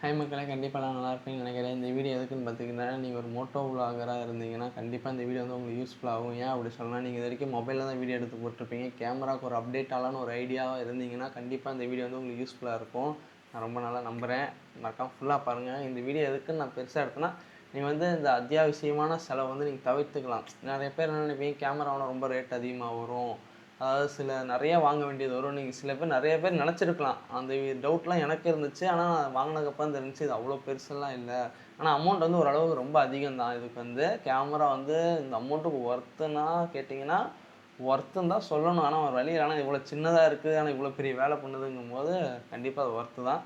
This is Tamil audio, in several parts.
ஹாய் மக்களே, கண்டிப்பாக நான் நல்லா இருப்பேன்னு நினைக்கிறேன். இந்த வீடியோ எதுக்குன்னு பார்த்தீங்கன்னா, நீங்கள் ஒரு மோட்டோ விலாகராக இருந்தீங்கன்னா கண்டிப்பாக இந்த வீடியோ வந்து உங்களுக்கு யூஸ்ஃபுல்லாகும். ஏன் அப்படி சொல்லலாம், நீங்கள் இது வரைக்கும் மொபைலில் தான் வீடியோ எடுத்து போட்டிருப்பீங்க. கேமராவுக்கு ஒரு அப்டேட்டாலான ஒரு ஐடியாவாக இருந்தீங்கன்னா கண்டிப்பாக இந்த வீடியோ வந்து உங்களுக்கு யூஸ்ஃபுல்லாக இருக்கும். நான் ரொம்ப நல்லா நம்புகிறேன். மறக்காம ஃபுல்லாக பாருங்கள். இந்த வீடியோ எதுக்குன்னு நான் பெருசாக எடுத்தேன்னா, நீங்கள் வந்து இந்த அத்தியாவசியமான செலவு வந்து நீங்கள் தவிர்த்துக்கலாம். நிறைய பேர் என்ன நினைப்பீங்க, கேமரா வாங்கினா ரொம்ப ரேட் அதிகமாக வரும், அதாவது நிறையா வாங்க வேண்டியது வரும். நீங்கள் சில பேர் நிறைய பேர் நினச்சிருக்கலாம். அந்த டவுட்லாம் எனக்கு இருந்துச்சு. ஆனால் வாங்கினதுக்கப்புறம் தெரிஞ்சுச்சு இது அவ்வளோ பெருசெல்லாம் இல்லை. ஆனால் அமௌண்ட் வந்து ஓரளவுக்கு ரொம்ப அதிகம் தான். இதுக்கு வந்து கேமரா வந்து இந்த அமௌண்ட்டுக்கு ஒர்த்துன்னா கேட்டிங்கன்னா ஒர்த்துன்னு தான் சொல்லணும். ஆனால் ஒரு வழி, ஆனால் இவ்வளோ சின்னதாக இருக்குது ஆனால் இவ்வளோ பெரிய வேலை பண்ணுதுங்கும் போது கண்டிப்பாக அது ஒர்த்து தான்.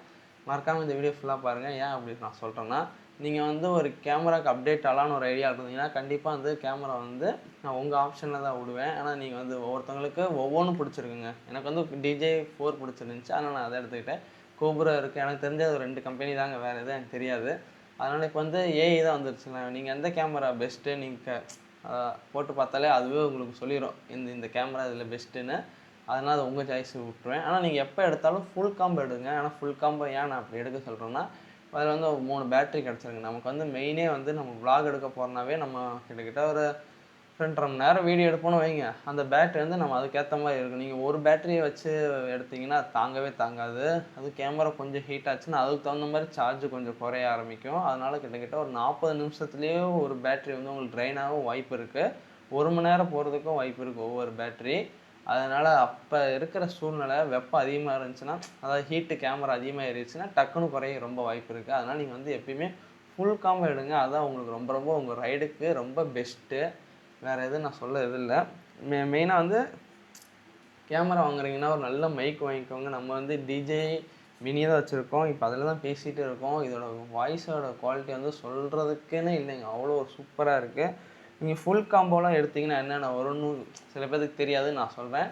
மறக்காமல் இந்த வீடியோ ஃபுல்லாக பாருங்கள். ஏன் அப்படி நான் சொல்கிறேன்னா, நீங்கள் வந்து ஒரு கேமராக்கு அப்டேட் ஆகலான்னு ஒரு ஐடியா இருந்தீங்கன்னா கண்டிப்பாக வந்து கேமரா வந்து நான் உங்கள் ஆப்ஷனில் தான் விடுவேன். ஆனால் நீங்கள் வந்து ஒவ்வொருத்தவங்களுக்கு ஒவ்வொன்றும் பிடிச்சிருக்குங்க. எனக்கு வந்து DJI-4 பிடிச்சிருந்துச்சி, அதனால் நான் அதை எடுத்துக்கிட்டேன். கோப்ரா இருக்குது, எனக்கு தெரிஞ்ச ஒரு 2 கம்பெனி தாங்க, வேறு எதுவும் எனக்கு தெரியாது. அதனால் இப்போ வந்து ஏஐ தான் வந்துருச்சுங்க. நீங்கள் எந்த கேமரா பெஸ்ட்டு நீங்கள் போட்டு பார்த்தாலே அதுவே உங்களுக்கு சொல்லிடும் இந்த இந்த கேமரா இதில் பெஸ்ட்டுன்னு. அதனால் அது உங்கள் சாய்ஸுக்கு விட்டுருவேன். ஆனால் நீங்கள் எப்போ எடுத்தாலும் ஃபுல் காம்போ எடுங்க. ஆனால் ஃபுல் காம்போ ஏன் நான் அப்படி எடுக்க சொல்கிறேன்னா, அதில் வந்து ஒரு 3 பேட்டரி கிடச்சிருங்க. நமக்கு வந்து மெயினே வந்து நம்ம விலாக் எடுக்க போகிறோன்னாவே நம்ம கிட்டத்தட்ட ஒரு 2.5 மணி நேரம் வீடியோ எடுப்போன்னு வைங்க. அந்த பேட்டரி வந்து நம்ம அதுக்கேற்ற மாதிரி இருக்கும். நீங்கள் ஒரு பேட்டரியை வச்சு எடுத்திங்கன்னா அது தாங்கவே தாங்காது. அது கேமரா கொஞ்சம் ஹீட் ஆச்சுன்னா அதுக்கு தகுந்த மாதிரி சார்ஜ் கொஞ்சம் குறைய ஆரம்பிக்கும். அதனால் கிட்டத்தட்ட ஒரு 40 நிமிஷத்துலேயே ஒரு பேட்டரி வந்து உங்களுக்கு ட்ரைன் ஆகவும் வாய்ப்பு இருக்குது. 1 மணி நேரம் போகிறதுக்கும் வாய்ப்பு இருக்குது ஒவ்வொரு பேட்டரி. அதனால் அப்போ இருக்கிற சூழ்நிலை வெப்பம் அதிகமாக இருந்துச்சுன்னா, அதாவது ஹீட்டு கேமரா அதிகமாக ஏறிடுச்சுன்னா டக்குன்னு குறைய ரொம்ப வாய்ப்பு இருக்குது. அதனால் நீங்கள் வந்து எப்பயுமே ஃபுல் காம்போ எடுங்க. அதுதான் உங்களுக்கு ரொம்ப ரொம்ப உங்கள் ரைடுக்கு ரொம்ப பெஸ்ட்டு. வேறு எதுவும் நான் சொல்ல எதுவும் இல்லை. மெயினாக வந்து கேமரா வாங்குறீங்கன்னா ஒரு நல்ல மைக் வாங்கிக்கோங்க. நம்ம வந்து DJI மினி தான் வச்சுருக்கோம். இப்போ அதில் தான் பேசிகிட்டு இருக்கோம். இதோட வாய்ஸோட குவாலிட்டி வந்து சொல்கிறதுக்குன்னு இல்லைங்க, அவ்வளோ ஒரு சூப்பராக இருக்குது. நீங்கள் ஃபுல் காம்போலாம் எடுத்திங்கன்னா என்னென்ன வரும்னு சில பேருக்கு தெரியாது, நான் சொல்கிறேன்.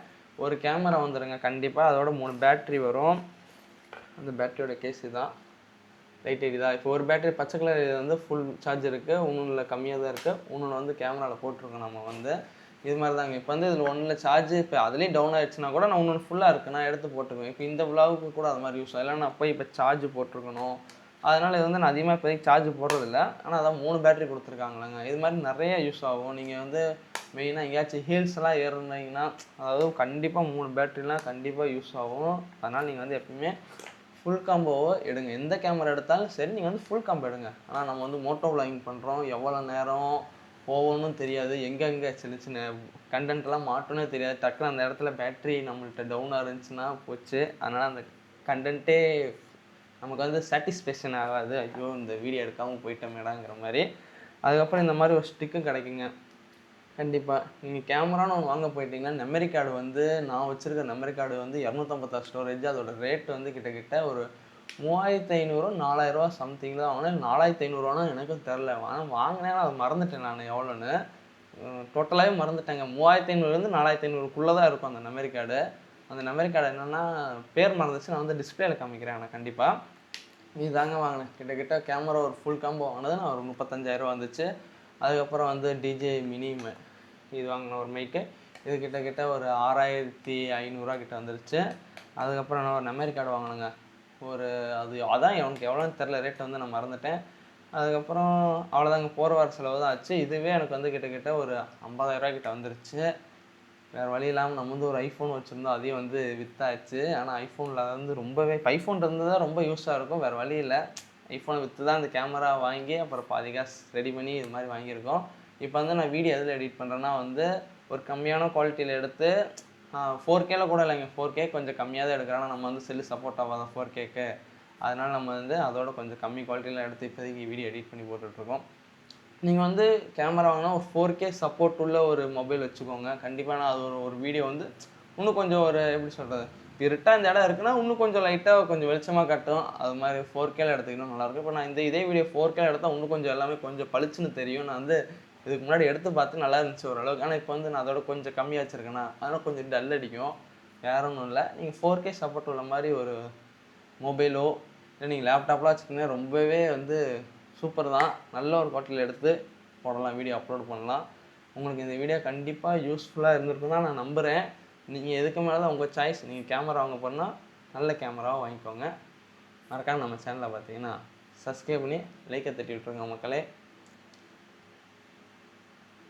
ஒரு கேமரா வந்துடுங்க கண்டிப்பாக, அதோட 3 பேட்ரி வரும். அந்த பேட்டரியோட கேஸ் தான் லைட் எரியுதா. இப்போ ஒரு பேட்டரி பச்சை கலர் வந்து ஃபுல் சார்ஜ் இருக்குது, இன்னொன்றில் கம்மியாக தான் இருக்குது, இன்னொன்று வந்து கேமராவில் போட்டிருக்கோம் நம்ம வந்து. இது மாதிரி தாங்க. இப்போ வந்து இதில் ஒன்றில் சார்ஜ் இப்போ அதுலேயும் டவுன் ஆகிடுச்சுன்னா கூட நான் இன்னொன்று ஃபுல்லாக இருக்குது, நான் எடுத்து போட்டுக்குவேன். இப்போ இந்த விலாவுக்கு கூட அது மாதிரி யூஸ் ஆகும். இல்லை நான் போய் இப்போ சார்ஜ் போட்டிருக்கணும். அதனால் இது வந்து நான் அதிகமாக இப்போதைக்கு சார்ஜ் போடுறதில்ல. ஆனால் அதான் 3 பேட்டரி கொடுத்துருக்காங்களேங்க, இது மாதிரி நிறைய யூஸ் ஆகும். நீங்கள் வந்து மெயினாக எங்கேயாச்சும் ஹில்ஸ்லாம் ஏறுனீங்கன்னா அதாவது கண்டிப்பாக 3 பேட்டரிலாம் கண்டிப்பாக யூஸ் ஆகும். அதனால் நீங்கள் வந்து எப்பவுமே ஃபுல் காம்போவை எடுங்க. எந்த கேமரா எடுத்தாலும் சரி, நீங்கள் வந்து ஃபுல் காம்போ எடுங்க. ஆனால் நம்ம வந்து மோட்டோ விலாகிங் பண்ணுறோம், எவ்வளோ நேரம் போகணும்னு தெரியாது, எங்கெங்கே சின்ன சின்ன கண்டென்ட்லாம் மாட்டோன்னே தெரியாது. டக்குன்னு அந்த இடத்துல பேட்ரி நம்மள்கிட்ட டவுனாக இருந்துச்சுன்னா போச்சு. அதனால் அந்த கண்டென்ட்டே நமக்கு வந்து சாட்டிஸ்ஃபேக்ஷன் ஆகாது. ஐயோ இந்த வீடியோ எடுக்காமல் போயிட்டோமேடாங்கிற மாதிரி. அதுக்கப்புறம் இந்த மாதிரி ஒரு ஸ்டிக்கும் கிடைக்குங்க. கண்டிப்பாக நீங்கள் கேமரான்னு ஒன்று வாங்க போயிட்டீங்கன்னா மெமரி கார்டு வந்து நான் வச்சுருக்க மெமரி கார்டு வந்து 256 ஸ்டோரேஜ். அதோட ரேட் வந்து கிட்டத்தட்ட ஒரு 3500 4000 சம்திங் தான் வாங்கினேன். 4500 எனக்கும் தெரில. ஆனால் வாங்கினேன், அதை மறந்துட்டேன் நான் எவ்வளோன்னு. டோட்டலாகவே மறந்துட்டேங்க. 3500லேருந்து 4500க்குள்ளே தான் இருக்கும் அந்த மெமரி கார்டு. அந்த மெமரி கார்டு என்னென்னா பேர் மறந்துச்சு, நான் வந்து டிஸ்பிளேல காமிக்கிறேன். ஆனால் கண்டிப்பாக இதுதாங்க வாங்கினேன். கிட்டத்தட்ட கேமரா ஒரு ஃபுல் காம்போ வாங்கினது நான் ஒரு 35,000 வந்துச்சு. அதுக்கப்புறம் வந்து DJI மினி இது வாங்கின ஒரு மைக்கு, இது கிட்டத்தட்ட ஒரு 6500 கிட்ட வந்துருச்சு. அதுக்கப்புறம் நான் ஒரு மெமரி கார்டு வாங்கினேங்க. அதான் எனக்கு எவ்வளோன்னு தெரில, ரேட் வந்து நான் மறந்துட்டேன். அதுக்கப்புறம் அவ்வளோதாங்க, போகிற வர செலவு தான் ஆச்சு. இதுவே எனக்கு வந்து கிட்டத்தட்ட ஒரு 50,000 கிட்ட வந்துருச்சு. வேறு வழி இல்லாமல் நம்ம வந்து ஒரு ஐஃபோன் வச்சுருந்தோம், அதையும் வந்து விற்றாச்சு. ஆனால் ஐஃபோனில் வந்து ரொம்பவே ஐஃபோன் இருந்தால் ரொம்ப யூஸாக இருக்கும். வேறு வழி இல்லை, ஐஃபோனை விற்று தான் இந்த கேமரா வாங்கி அப்புறம் பாதி காசு ரெடி பண்ணி இது மாதிரி வாங்கியிருக்கோம். இப்போ வந்து நான் வீடியோ எதில் எடிட் பண்ணுறேன்னா வந்து ஒரு கம்மியான குவாலிட்டியில் எடுத்து 4Kல கூட இல்லைங்க, 4K கொஞ்சம் கம்மியாக தான் எடுக்கிறேன். ஆனால் நம்ம வந்து செல்லு சப்போர்ட் ஆகாத 4Kக்கு. அதனால் நம்ம வந்து அதோட கொஞ்சம் கம்மி குவாலிட்டியில் எடுத்து இப்போதைக்கு வீடியோ எடிட் பண்ணி போட்டுட்ருக்கோம். நீங்கள் வந்து கேமரா வாங்கினா ஒரு 4K சப்போர்ட் உள்ள ஒரு மொபைல் வச்சுக்கோங்க. கண்டிப்பாக நான் அது ஒரு வீடியோ வந்து இன்னும் கொஞ்சம் ஒரு எப்படி சொல்கிறது, இருட்டாக இந்த இடம் இருக்குன்னா இன்னும் கொஞ்சம் லைட்டாக கொஞ்சம் வெளிச்சமாக காட்டும். அது மாதிரி 4Kல எடுத்துக்கிட்டோம் நல்லாயிருக்கும். இப்போ நான் இதே வீடியோ 4Kல எடுத்தால் இன்னும் கொஞ்சம் எல்லாமே கொஞ்சம் பளிச்சுன்னு தெரியும். நான் வந்து இதுக்கு முன்னாடி எடுத்து பார்த்து நல்லா இருந்துச்சு ஓரளவுக்கு. ஆனால் இப்போ வந்து நான் அதோட கொஞ்சம் கம்மியாக வச்சுருக்கேன்னா அதனால் கொஞ்சம் டல் அடிக்கும். வேறு ஒன்றும் இல்லை. நீங்கள் 4K சப்போர்ட் உள்ள மாதிரி ஒரு மொபைலோ இல்லை நீங்கள் லேப்டாப்லாம் வச்சுக்கிங்கன்னா ரொம்பவே வந்து சூப்பர் தான். நல்ல ஒரு குவாலிட்டியில் எடுத்து போடலாம், வீடியோ அப்லோட் பண்ணலாம். உங்களுக்கு இந்த வீடியோ கண்டிப்பாக யூஸ்ஃபுல்லாக இருந்திருக்கும் தான் நான் நம்புகிறேன். நீங்கள் எதுக்கு மேலே தான் உங்கள் சாய்ஸ். நீங்கள் கேமரா வாங்க போனால் நல்ல கேமராவாக வாங்கிக்கோங்க. மறக்காமல் நம்ம சேனலில் பார்த்தீங்கன்னா சப்ஸ்கிரைப் பண்ணி லைக்கை தட்டி விட்ருங்க மக்களே.